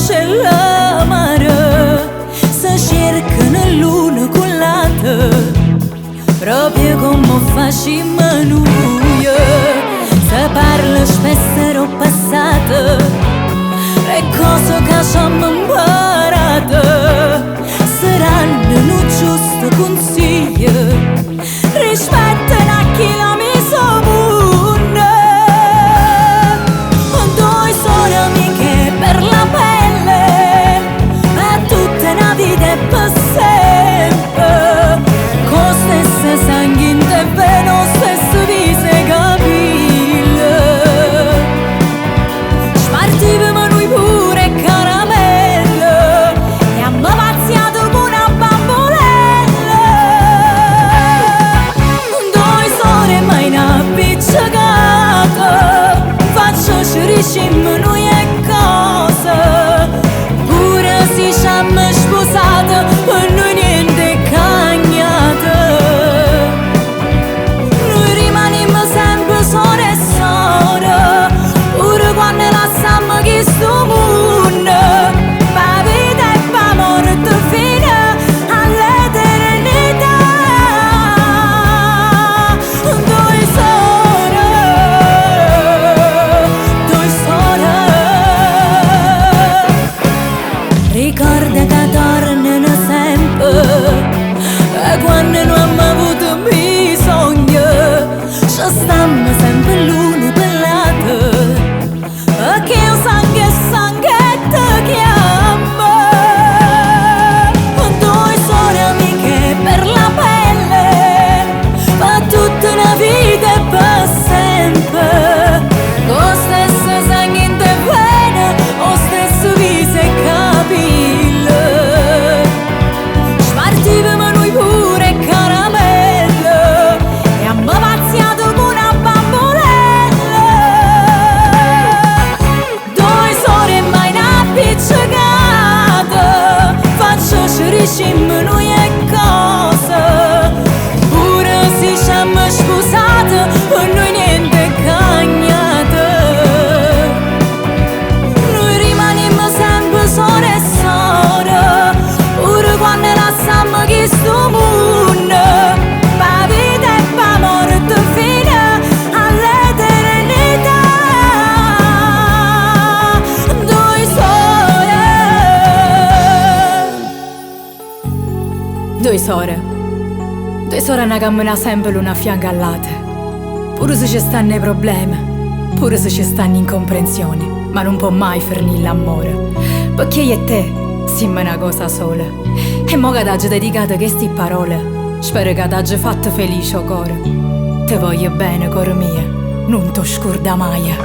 c'è la mare, si cercano l'uno con l'altro, proprio come facciamo noi. Si parla spesso del passato e cose che ci abbiamo imparato, saranno un giusto consiglio rispetto a chi la mise buona. Due sono amiche per la pelle, per tutta la vita e per sempre, con stesse sangue in te, lo stesso viso e capille. Spartivamo noi pure caramelle e abbiamo pazziato come una bambolella. Due sore mai una picciacata, faccio scioricimmo noi e cose, pure se ci abbiamo sposato per noi niente è cagnata. Noi rimaniamo sempre sole e sole, pure quando lasciamo questo mondo, pa vita e pa morte fino all'eternità. Due sole, due sole. Ricorda che tornano sempre, e quando non abbiamo avuto bisogno ci stiamo sempre l'uno per l'altro, che io sangue ti chiama. Due sono amiche per la pelle, per tutta la vita e per sempre, con stesso sangue in te vene, o stesso viso e capille. Spartivamo noi pure caramelle e abbiamo pazziato come una bambolella. Due sore mai una picciacata, faccio scioricimmo noi e cose, pure se ci abbiamo sposato per noi niente è cagnata. Noi rimaniamo sempre sole e sole, pure quando lasciamo questo mondo, pa vita e pa morte fino all'eternità. Due sore, due sore ne camminano sempre l'una a fianco all'altra, pure se ci stanno i problemi, pure se ci stanno incomprensioni, ma non può mai finire l'amore, perché io e te siamo una cosa sola. E mo che t'ho dedicato queste parole, spero che t'ho fatto felice o cuore. Te voglio bene, cor mia, non ti scorda mai.